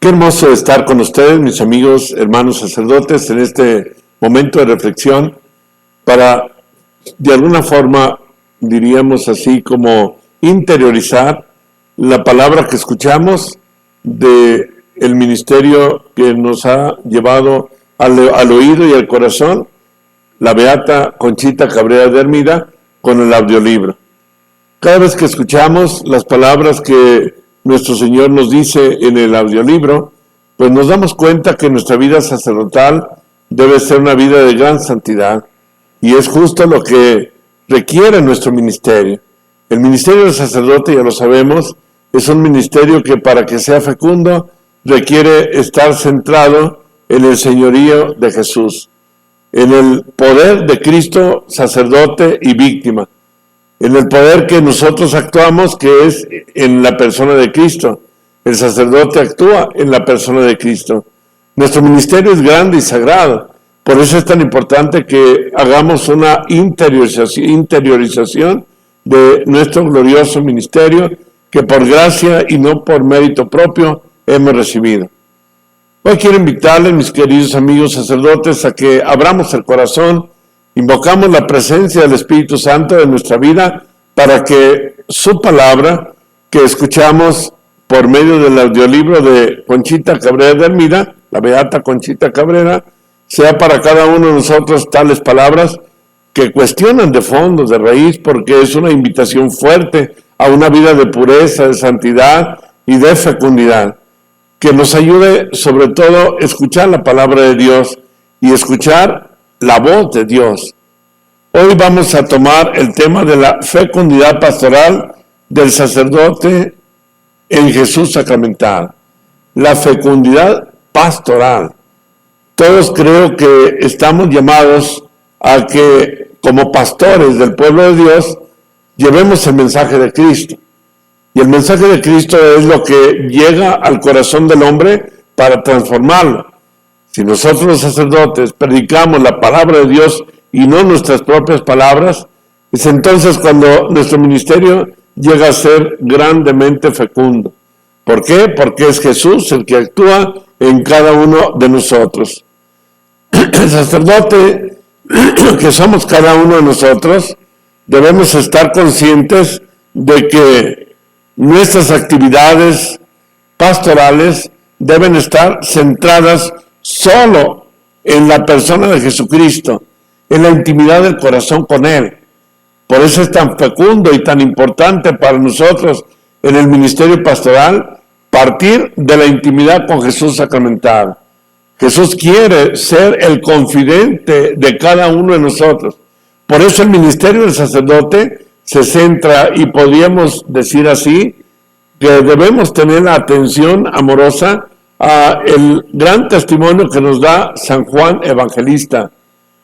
Qué hermoso estar con ustedes, mis amigos, hermanos sacerdotes, en este momento de reflexión para, de alguna forma, diríamos así, como interiorizar la palabra que escuchamos de el ministerio que nos ha llevado al oído y al corazón, la beata Conchita Cabrera de Hermida, con el audiolibro. Cada vez que escuchamos las palabras que nuestro Señor nos dice en el audiolibro, pues nos damos cuenta que nuestra vida sacerdotal debe ser una vida de gran santidad, y es justo lo que requiere nuestro ministerio. El ministerio del sacerdote, ya lo sabemos, es un ministerio que para que sea fecundo requiere estar centrado en el señorío de Jesús, en el poder de Cristo, sacerdote y víctima, en el poder que nosotros actuamos, que es en la persona de Cristo. El sacerdote actúa en la persona de Cristo. Nuestro ministerio es grande y sagrado. Por eso es tan importante que hagamos una interiorización de nuestro glorioso ministerio que por gracia y no por mérito propio hemos recibido. Hoy quiero invitarles, mis queridos amigos sacerdotes, a que abramos el corazón, invocamos la presencia del Espíritu Santo en nuestra vida para que su palabra que escuchamos por medio del audiolibro de Conchita Cabrera de Hermida, la beata Conchita Cabrera, sea para cada uno de nosotros tales palabras que cuestionan de fondo, de raíz, porque es una invitación fuerte a una vida de pureza, de santidad y de fecundidad, que nos ayude sobre todo a escuchar la palabra de Dios y escuchar la voz de Dios. Hoy vamos a tomar el tema de la fecundidad pastoral del sacerdote en Jesús sacramentado. La fecundidad pastoral. Todos creo que estamos llamados a que, como pastores del pueblo de Dios, llevemos el mensaje de Cristo. Y el mensaje de Cristo es lo que llega al corazón del hombre para transformarlo. Si nosotros los sacerdotes predicamos la palabra de Dios y no nuestras propias palabras, es entonces cuando nuestro ministerio llega a ser grandemente fecundo. ¿Por qué? Porque es Jesús el que actúa en cada uno de nosotros. El sacerdote que somos cada uno de nosotros, debemos estar conscientes de que nuestras actividades pastorales deben estar centradas solo en la persona de Jesucristo, en la intimidad del corazón con Él. Por eso es tan fecundo y tan importante para nosotros en el ministerio pastoral partir de la intimidad con Jesús sacramentado. Jesús quiere ser el confidente de cada uno de nosotros. Por eso el ministerio del sacerdote se centra, y podríamos decir así, que debemos tener la atención amorosa a el gran testimonio que nos da San Juan Evangelista,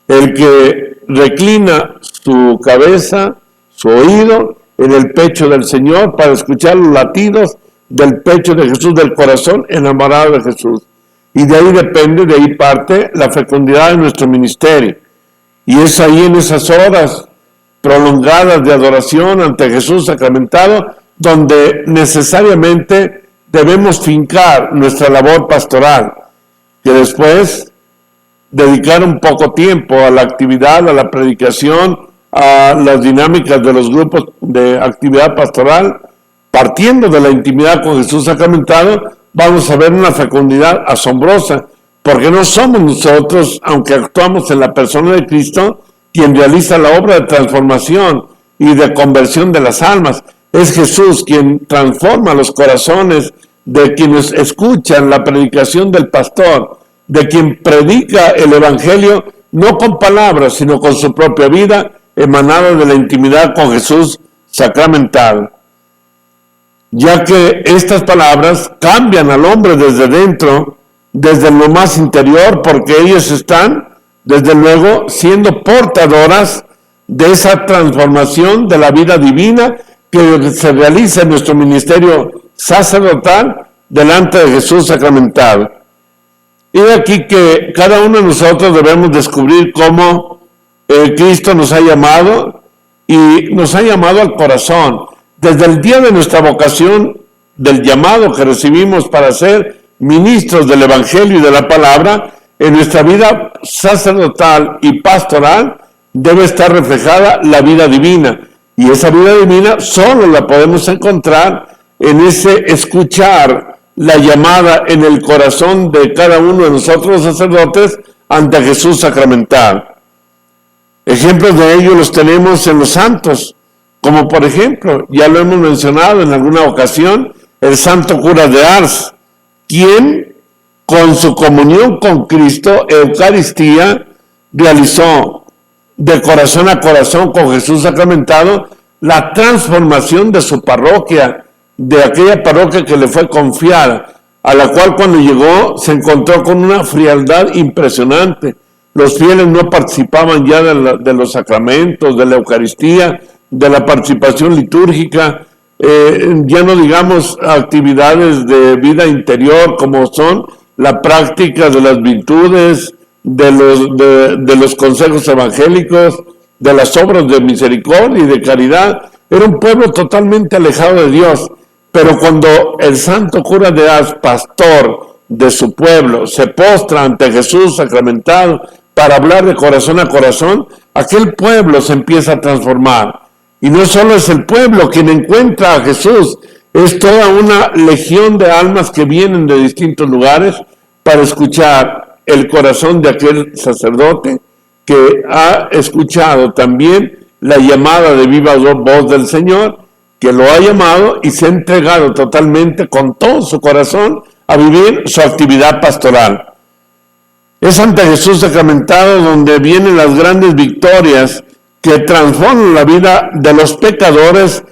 el que reclina su cabeza, su oído en el pecho del Señor para escuchar los latidos del pecho de Jesús, del corazón enamorado de Jesús. Y de ahí depende, de ahí parte la fecundidad de nuestro ministerio. Y es ahí en esas horas prolongadas de adoración ante Jesús sacramentado donde necesariamente debemos fincar nuestra labor pastoral, que después dedicar un poco tiempo a la actividad, a la predicación, a las dinámicas de los grupos de actividad pastoral. Partiendo de la intimidad con Jesús sacramentado, vamos a ver una fecundidad asombrosa, porque no somos nosotros, aunque actuamos en la persona de Cristo, quien realiza la obra de transformación y de conversión de las almas. Es Jesús quien transforma los corazones de quienes escuchan la predicación del pastor, de quien predica el Evangelio, no con palabras, sino con su propia vida, emanada de la intimidad con Jesús sacramentado. Ya que estas palabras cambian al hombre desde dentro, desde lo más interior, porque ellos están, desde luego, siendo portadoras de esa transformación de la vida divina que se realiza en nuestro ministerio sacerdotal delante de Jesús sacramentado. Y aquí que cada uno de nosotros debemos descubrir cómo Cristo nos ha llamado, y nos ha llamado al corazón. Desde el día de nuestra vocación, del llamado que recibimos para ser ministros del Evangelio y de la Palabra, en nuestra vida sacerdotal y pastoral debe estar reflejada la vida divina. Y esa vida divina solo la podemos encontrar en ese escuchar la llamada en el corazón de cada uno de nosotros los sacerdotes ante Jesús sacramentado. Ejemplos de ello los tenemos en los santos, como por ejemplo, ya lo hemos mencionado en alguna ocasión, el santo cura de Ars, quien con su comunión con Cristo, Eucaristía, realizó de corazón a corazón con Jesús sacramentado la transformación de su parroquia, de aquella parroquia que le fue confiada, a la cual cuando llegó se encontró con una frialdad impresionante. Los fieles no participaban ya de los sacramentos, de la Eucaristía, de la participación litúrgica, ya no digamos actividades de vida interior como son la práctica de las virtudes, de los consejos evangélicos, de las obras de misericordia y de caridad. Era un pueblo totalmente alejado de Dios. Pero cuando el santo cura de Ars, pastor de su pueblo, se postra ante Jesús sacramentado para hablar de corazón a corazón, aquel pueblo se empieza a transformar. Y no solo es el pueblo quien encuentra a Jesús, es toda una legión de almas que vienen de distintos lugares para escuchar el corazón de aquel sacerdote que ha escuchado también la llamada de viva voz del Señor, que lo ha llamado y se ha entregado totalmente con todo su corazón a vivir su actividad pastoral. Es ante Jesús sacramentado donde vienen las grandes victorias que transforman la vida de los pecadores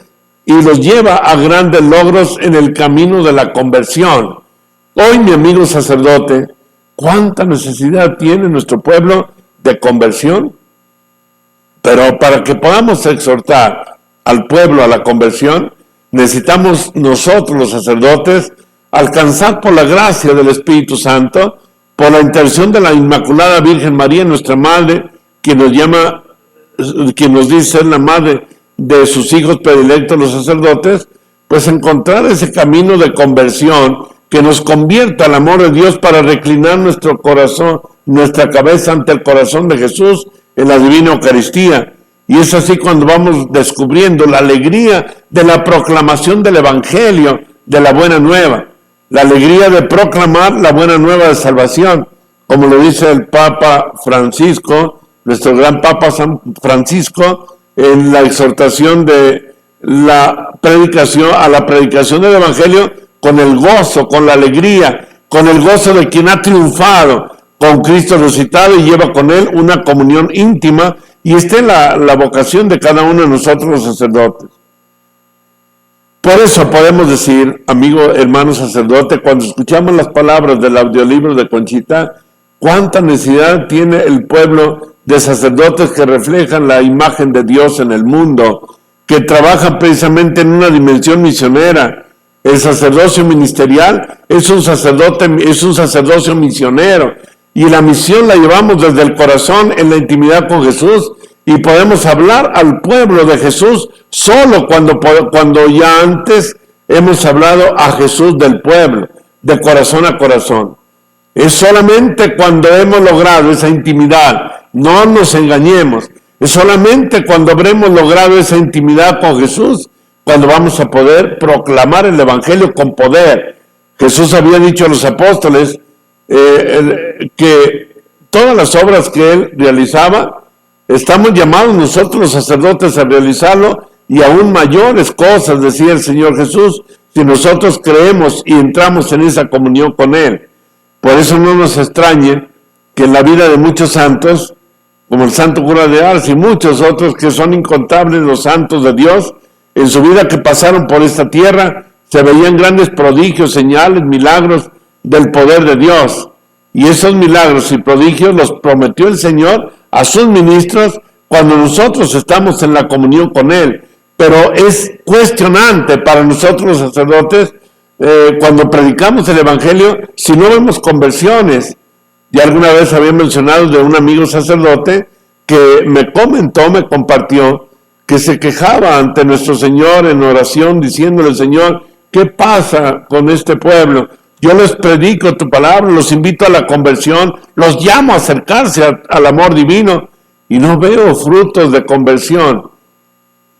y los lleva a grandes logros en el camino de la conversión. Hoy, mi amigo sacerdote, ¿cuánta necesidad tiene nuestro pueblo de conversión? Pero para que podamos exhortar al pueblo a la conversión, necesitamos nosotros los sacerdotes alcanzar por la gracia del Espíritu Santo, por la intercesión de la Inmaculada Virgen María, nuestra Madre, quien nos dice ser la madre de sus hijos predilectos, los sacerdotes, pues encontrar ese camino de conversión que nos convierta al amor de Dios para reclinar nuestro corazón, nuestra cabeza ante el corazón de Jesús en la Divina Eucaristía. Y es así cuando vamos descubriendo la alegría de la proclamación del Evangelio, de la Buena Nueva, la alegría de proclamar la Buena Nueva de salvación, como lo dice el Papa Francisco, nuestro gran Papa San Francisco, en la exhortación de la predicación del Evangelio, con el gozo, con la alegría, con el gozo de quien ha triunfado con Cristo resucitado y lleva con él una comunión íntima, y esta es la vocación de cada uno de nosotros los sacerdotes. Por eso podemos decir, amigo, hermano sacerdote, cuando escuchamos las palabras del audiolibro de Conchita, cuánta necesidad tiene el pueblo de sacerdotes que reflejan la imagen de Dios en el mundo, que trabajan precisamente en una dimensión misionera. El sacerdocio ministerial es un sacerdocio misionero, y la misión la llevamos desde el corazón en la intimidad con Jesús, y podemos hablar al pueblo de Jesús solo cuando ya antes hemos hablado a Jesús del pueblo, de corazón a corazón. Es solamente cuando hemos logrado esa intimidad, no nos engañemos, es solamente cuando habremos logrado esa intimidad con Jesús, cuando vamos a poder proclamar el Evangelio con poder. Jesús había dicho a los apóstoles que todas las obras que él realizaba, estamos llamados nosotros los sacerdotes a realizarlo, y aún mayores cosas, decía el Señor Jesús, si nosotros creemos y entramos en esa comunión con él. Por eso no nos extrañe que en la vida de muchos santos, como el santo cura de Ars y muchos otros que son incontables los santos de Dios, en su vida que pasaron por esta tierra, se veían grandes prodigios, señales, milagros del poder de Dios. Y esos milagros y prodigios los prometió el Señor a sus ministros cuando nosotros estamos en la comunión con Él. Pero es cuestionante para nosotros los sacerdotes, cuando predicamos el Evangelio, si no vemos conversiones. Ya alguna vez había mencionado de un amigo sacerdote que me compartió, que se quejaba ante nuestro Señor en oración, diciéndole: Señor, ¿qué pasa con este pueblo? Yo les predico tu palabra, los invito a la conversión, los llamo a acercarse al amor divino y no veo frutos de conversión.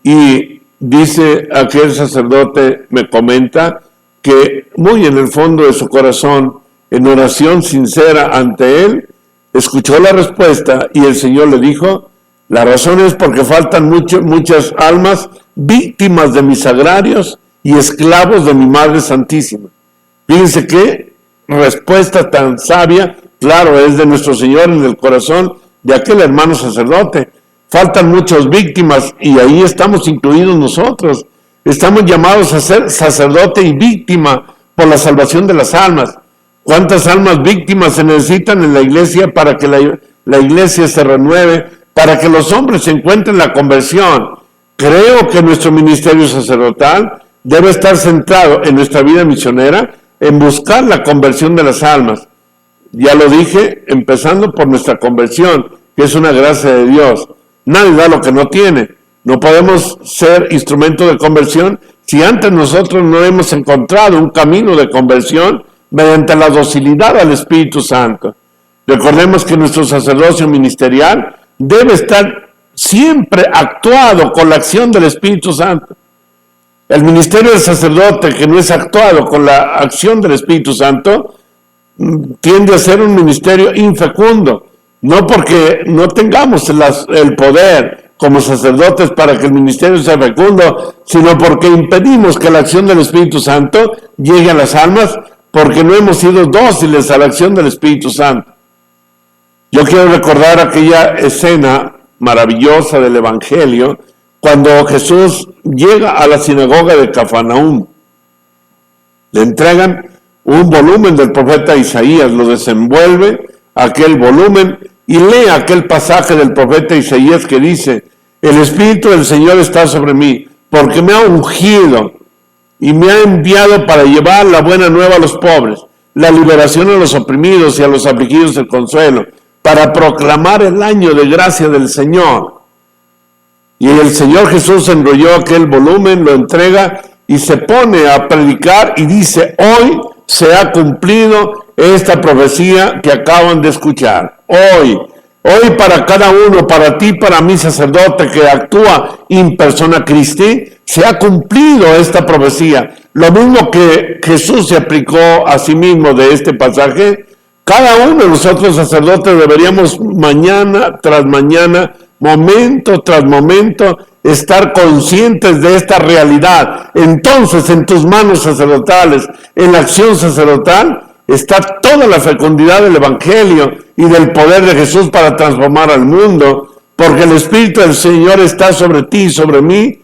Y dice aquel sacerdote, me comenta, que muy en el fondo de su corazón, en oración sincera ante él, escuchó la respuesta y el Señor le dijo, la razón es porque faltan muchas almas víctimas de mis agrarios y esclavos de mi Madre Santísima. Fíjense qué respuesta tan sabia, claro, es de nuestro Señor en el corazón de aquel hermano sacerdote. Faltan muchas víctimas y ahí estamos incluidos nosotros. Estamos llamados a ser sacerdote y víctima por la salvación de las almas. ¿Cuántas almas víctimas se necesitan en la iglesia para que la iglesia se renueve, para que los hombres encuentren la conversión? Creo que nuestro ministerio sacerdotal debe estar centrado en nuestra vida misionera, en buscar la conversión de las almas. Ya lo dije, empezando por nuestra conversión, que es una gracia de Dios. Nadie da lo que no tiene. No podemos ser instrumento de conversión si antes nosotros no hemos encontrado un camino de conversión mediante la docilidad al Espíritu Santo. Recordemos que nuestro sacerdocio ministerial debe estar siempre actuado con la acción del Espíritu Santo. El ministerio del sacerdote que no es actuado con la acción del Espíritu Santo tiende a ser un ministerio infecundo, no porque no tengamos el poder como sacerdotes para que el ministerio sea fecundo, sino porque impedimos que la acción del Espíritu Santo llegue a las almas, porque no hemos sido dóciles a la acción del Espíritu Santo. Yo quiero recordar aquella escena maravillosa del Evangelio, cuando Jesús llega a la sinagoga de Cafarnaúm. Le entregan un volumen del profeta Isaías, lo desenvuelve aquel volumen y lee aquel pasaje del profeta Isaías que dice, el Espíritu del Señor está sobre mí, porque me ha ungido y me ha enviado para llevar la buena nueva a los pobres, la liberación a los oprimidos y a los afligidos el consuelo, para proclamar el año de gracia del Señor. Y el Señor Jesús enrolló aquel volumen, lo entrega y se pone a predicar y dice, hoy se ha cumplido esta profecía que acaban de escuchar. Hoy para cada uno, para ti, para mí, sacerdote que actúa in persona Christi, se ha cumplido esta profecía. Lo mismo que Jesús se aplicó a sí mismo de este pasaje, cada uno de nosotros sacerdotes deberíamos mañana tras mañana, momento tras momento, estar conscientes de esta realidad. Entonces, en tus manos sacerdotales, en la acción sacerdotal, está toda la fecundidad del Evangelio y del poder de Jesús para transformar al mundo, porque el Espíritu del Señor está sobre ti y sobre mí,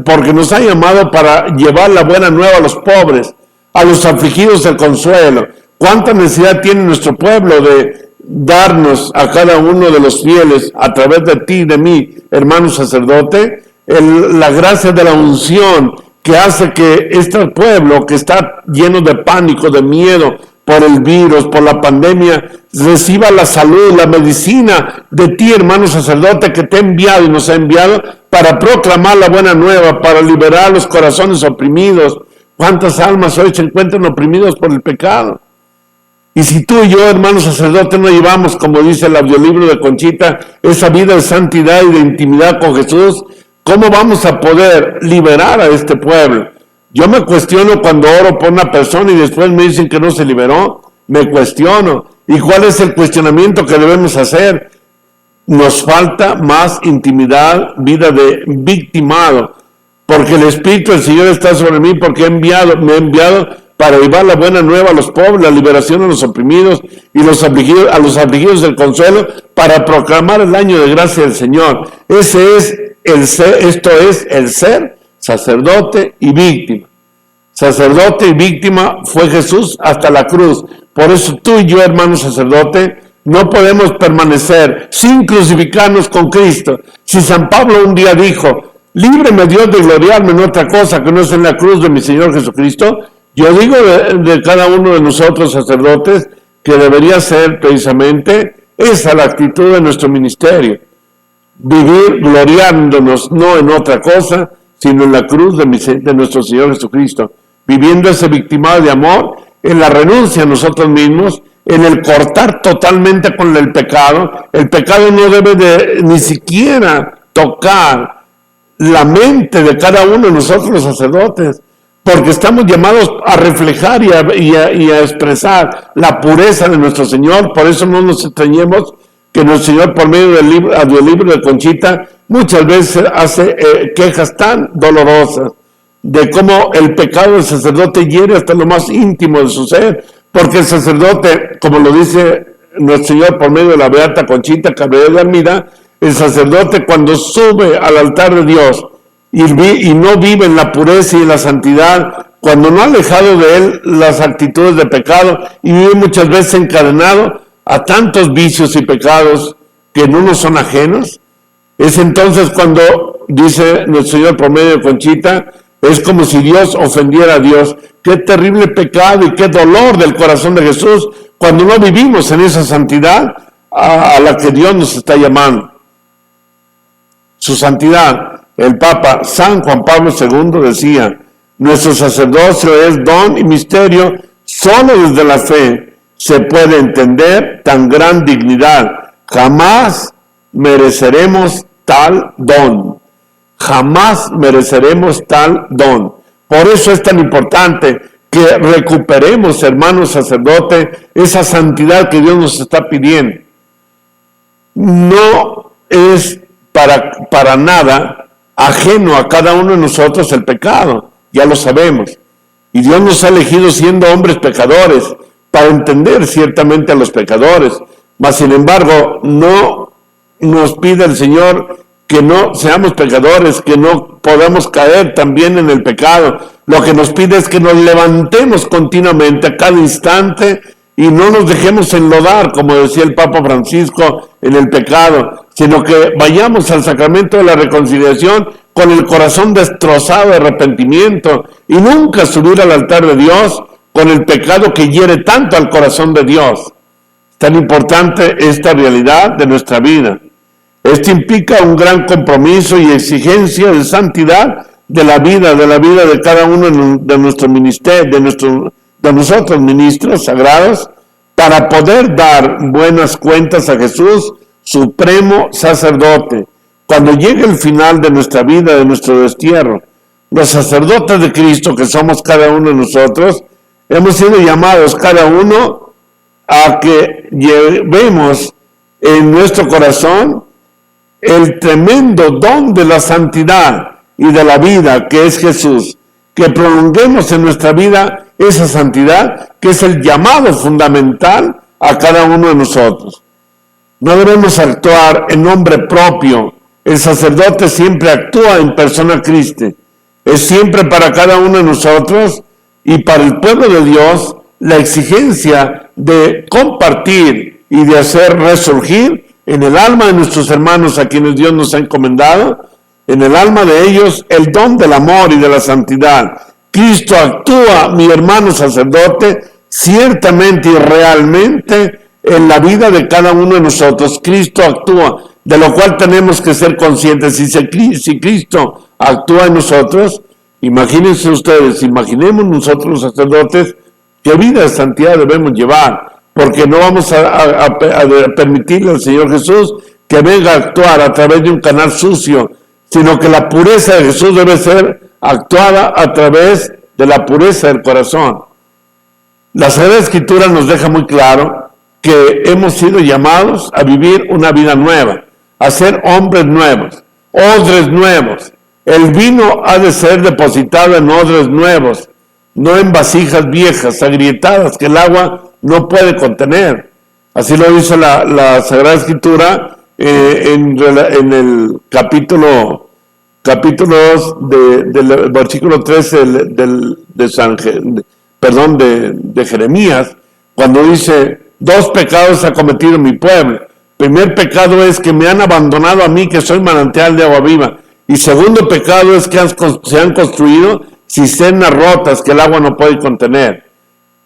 porque nos ha llamado para llevar la buena nueva a los pobres, a los afligidos el consuelo. ¿Cuánta necesidad tiene nuestro pueblo de darnos a cada uno de los fieles, a través de ti y de mí, hermano sacerdote, la gracia de la unción que hace que este pueblo que está lleno de pánico, de miedo por el virus, por la pandemia, reciba la salud, la medicina de ti, hermano sacerdote, que te ha enviado y nos ha enviado para proclamar la buena nueva, para liberar los corazones oprimidos. ¿Cuántas almas hoy se encuentran oprimidos por el pecado? Y si tú y yo, hermano sacerdote, no llevamos, como dice el audiolibro de Conchita, esa vida de santidad y de intimidad con Jesús, ¿cómo vamos a poder liberar a este pueblo? Yo me cuestiono cuando oro por una persona y después me dicen que no se liberó. Me cuestiono. ¿Y cuál es el cuestionamiento que debemos hacer? Nos falta más intimidad, vida de victimado, porque el Espíritu del Señor está sobre mí, porque me ha enviado para llevar la buena nueva a los pobres, la liberación a los oprimidos y a los afligidos del consuelo, para proclamar el año de gracia del Señor. Esto es el ser sacerdote y víctima. Sacerdote y víctima fue Jesús hasta la cruz. Por eso tú y yo, hermano sacerdote, no podemos permanecer sin crucificarnos con Cristo. Si San Pablo un día dijo, líbreme Dios de gloriarme en otra cosa que no es en la cruz de mi Señor Jesucristo, yo digo de cada uno de nosotros sacerdotes que debería ser precisamente esa la actitud de nuestro ministerio. Vivir gloriándonos no en otra cosa, sino en la cruz de nuestro Señor Jesucristo. Viviendo ese victimado de amor en la renuncia a nosotros mismos, en el cortar totalmente con el pecado. El pecado no debe de ni siquiera tocar la mente de cada uno de nosotros los sacerdotes, porque estamos llamados a reflejar y a expresar la pureza de nuestro Señor. Por eso no nos extrañemos que nuestro Señor, por medio del libro de Conchita, muchas veces hace quejas tan dolorosas de cómo el pecado del sacerdote hiere hasta lo más íntimo de su ser, porque el sacerdote, como lo dice nuestro Señor por medio de la beata Conchita Cabrera de Armida, el sacerdote cuando sube al altar de Dios y no vive en la pureza y en la santidad, cuando no ha alejado de él las actitudes de pecado y vive muchas veces encadenado a tantos vicios y pecados que no nos son ajenos, es entonces cuando, dice nuestro Señor por medio de Conchita, es como si Dios ofendiera a Dios. Qué terrible pecado y qué dolor del corazón de Jesús cuando no vivimos en esa santidad a la que Dios nos está llamando. Su santidad, el Papa San Juan Pablo II decía, nuestro sacerdocio es don y misterio, solo desde la fe se puede entender tan gran dignidad. Jamás mereceremos tal don. Jamás mereceremos tal don. Por eso es tan importante que recuperemos, hermanos sacerdotes, esa santidad que Dios nos está pidiendo. No es para nada ajeno a cada uno de nosotros el pecado, ya lo sabemos. Y Dios nos ha elegido siendo hombres pecadores para entender ciertamente a los pecadores. Mas sin embargo, no nos pide el Señor que no seamos pecadores, que no podamos caer también en el pecado. Lo que nos pide es que nos levantemos continuamente a cada instante y no nos dejemos enlodar, como decía el Papa Francisco, en el pecado, sino que vayamos al sacramento de la reconciliación con el corazón destrozado de arrepentimiento y nunca subir al altar de Dios con el pecado que hiere tanto al corazón de Dios. Tan importante esta realidad de nuestra vida. Esto implica un gran compromiso y exigencia de santidad de la vida de cada uno de nuestro ministerio, de nosotros ministros sagrados, para poder dar buenas cuentas a Jesús, supremo sacerdote, cuando llegue el final de nuestra vida, de nuestro destierro. Los sacerdotes de Cristo, que somos cada uno de nosotros, hemos sido llamados cada uno a que llevemos en nuestro corazón el tremendo don de la santidad y de la vida que es Jesús, que prolonguemos en nuestra vida esa santidad que es el llamado fundamental a cada uno de nosotros. No debemos actuar en nombre propio. El sacerdote siempre actúa en persona Christi. Es siempre para cada uno de nosotros y para el pueblo de Dios la exigencia de compartir y de hacer resurgir en el alma de nuestros hermanos a quienes Dios nos ha encomendado, en el alma de ellos, el don del amor y de la santidad. Cristo actúa, mi hermano sacerdote, ciertamente y realmente en la vida de cada uno de nosotros. Cristo actúa, de lo cual tenemos que ser conscientes. Si Cristo actúa en nosotros, imagínense ustedes, imaginemos nosotros los sacerdotes, qué vida de santidad debemos llevar, porque no vamos a permitirle al Señor Jesús que venga a actuar a través de un canal sucio, sino que la pureza de Jesús debe ser actuada a través de la pureza del corazón. La Sagrada Escritura nos deja muy claro que hemos sido llamados a vivir una vida nueva, a ser hombres nuevos, odres nuevos. El vino ha de ser depositado en odres nuevos, no en vasijas viejas, agrietadas, que el agua no puede contener. Así lo dice la Sagrada Escritura en el capítulo 2 del versículo 13 de Jeremías, cuando dice: 2 pecados ha cometido mi pueblo. Primer pecado es que me han abandonado a mí, que soy manantial de agua viva. Y segundo pecado es que se han construido cisternas rotas que el agua no puede contener.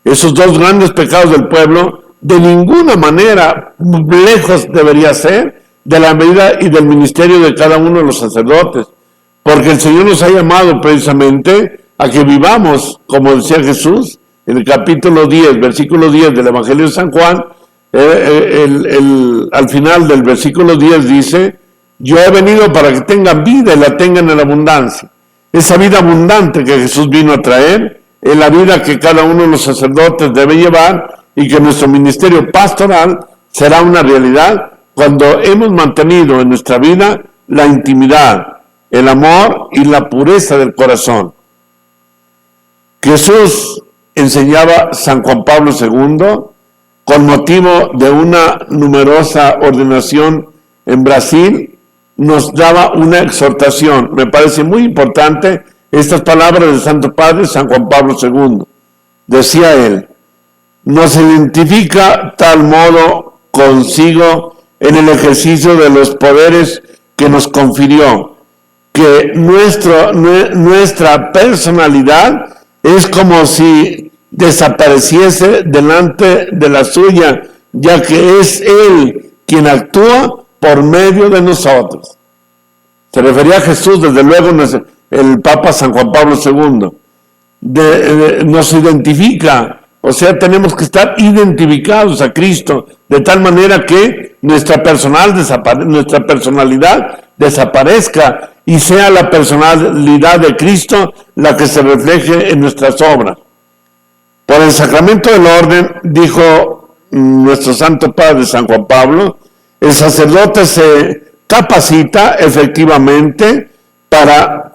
Esos 2 grandes pecados del pueblo, de ninguna manera lejos debería ser de la vida y del ministerio de cada uno de los sacerdotes, porque el Señor nos ha llamado precisamente a que vivamos, como decía Jesús, en el capítulo 10, versículo 10 del Evangelio de San Juan, al final del versículo 10 dice: yo he venido para que tengan vida y la tengan en abundancia. Esa vida abundante que Jesús vino a traer es la vida que cada uno de los sacerdotes debe llevar, y que nuestro ministerio pastoral será una realidad cuando hemos mantenido en nuestra vida la intimidad, el amor y la pureza del corazón. Jesús, enseñaba San Juan Pablo II, con motivo de una numerosa ordenación en Brasil, nos daba una exhortación. Me parece muy importante estas palabras del Santo Padre San Juan Pablo II. Decía él: nos identifica tal modo consigo en el ejercicio de los poderes que nos confirió, que nuestra personalidad es como si desapareciese delante de la suya, ya que es Él quien actúa por medio de nosotros. Se refería a Jesús, desde luego, el Papa San Juan Pablo II. Nos identifica, o sea, tenemos que estar identificados a Cristo, de tal manera que nuestra personalidad desaparezca y sea la personalidad de Cristo la que se refleje en nuestras obras. Por el sacramento del orden, dijo nuestro Santo Padre San Juan Pablo, el sacerdote se capacita efectivamente para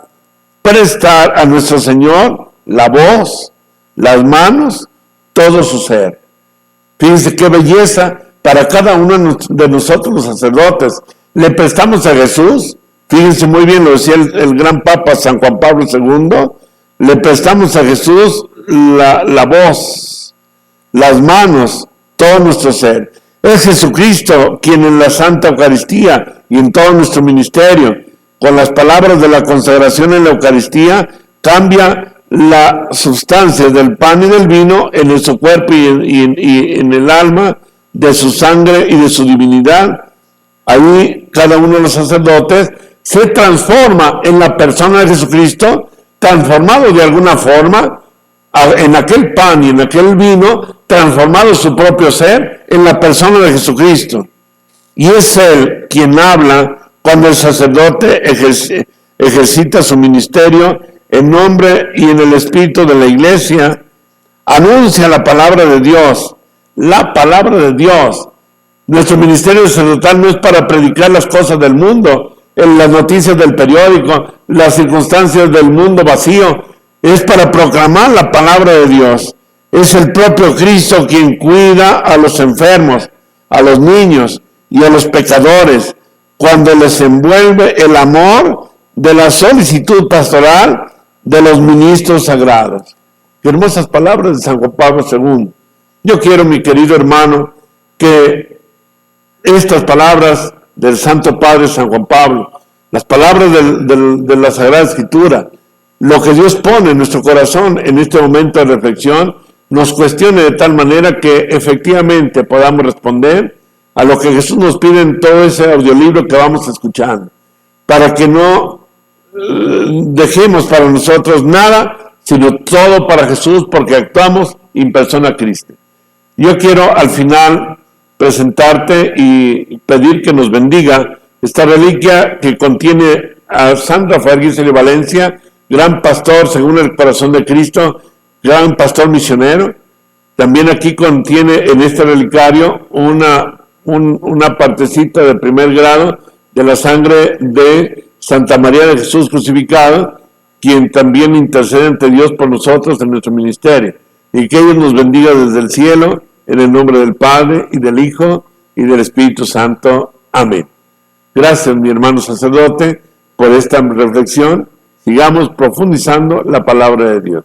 prestar a nuestro Señor la voz, las manos, todo su ser. Fíjense qué belleza para cada uno de nosotros los sacerdotes. Le prestamos a Jesús, fíjense muy bien, lo decía el gran Papa San Juan Pablo II, le prestamos a Jesús la voz, las manos, todo nuestro ser. Es Jesucristo quien en la Santa Eucaristía y en todo nuestro ministerio, con las palabras de la consagración en la Eucaristía, cambia la sustancia del pan y del vino en su cuerpo y en el alma, de su sangre y de su divinidad. Ahí cada uno de los sacerdotes se transforma en la persona de Jesucristo, transformado de alguna forma en aquel pan y en aquel vino, transformado su propio ser en la persona de Jesucristo. Y es Él quien habla cuando el sacerdote ejercita su ministerio en nombre y en el espíritu de la Iglesia, anuncia la palabra de Dios. La palabra de Dios. Nuestro ministerio sacerdotal no es para predicar las cosas del mundo, en las noticias del periódico, las circunstancias del mundo vacío. Es para proclamar la palabra de Dios. Es el propio Cristo quien cuida a los enfermos, a los niños y a los pecadores, cuando les envuelve el amor de la solicitud pastoral de los ministros sagrados. Qué hermosas palabras de San Juan Pablo II. Yo quiero, mi querido hermano, que estas palabras del Santo Padre San Juan Pablo, las palabras de la Sagrada Escritura, lo que Dios pone en nuestro corazón en este momento de reflexión, nos cuestione de tal manera que efectivamente podamos responder a lo que Jesús nos pide en todo ese audiolibro que vamos escuchando, para que no dejemos para nosotros nada, sino todo para Jesús, porque actuamos in persona Christi. Yo quiero al final presentarte y pedir que nos bendiga esta reliquia que contiene a San Rafael Giseli Valencia, gran pastor según el corazón de Cristo, gran pastor misionero. También aquí contiene en este relicario una partecita de primer grado de la sangre de Santa María de Jesús crucificado, quien también intercede ante Dios por nosotros en nuestro ministerio. Y que Dios nos bendiga desde el cielo, en el nombre del Padre, y del Hijo, y del Espíritu Santo. Amén. Gracias, mi hermano sacerdote, por esta reflexión. Sigamos profundizando la palabra de Dios.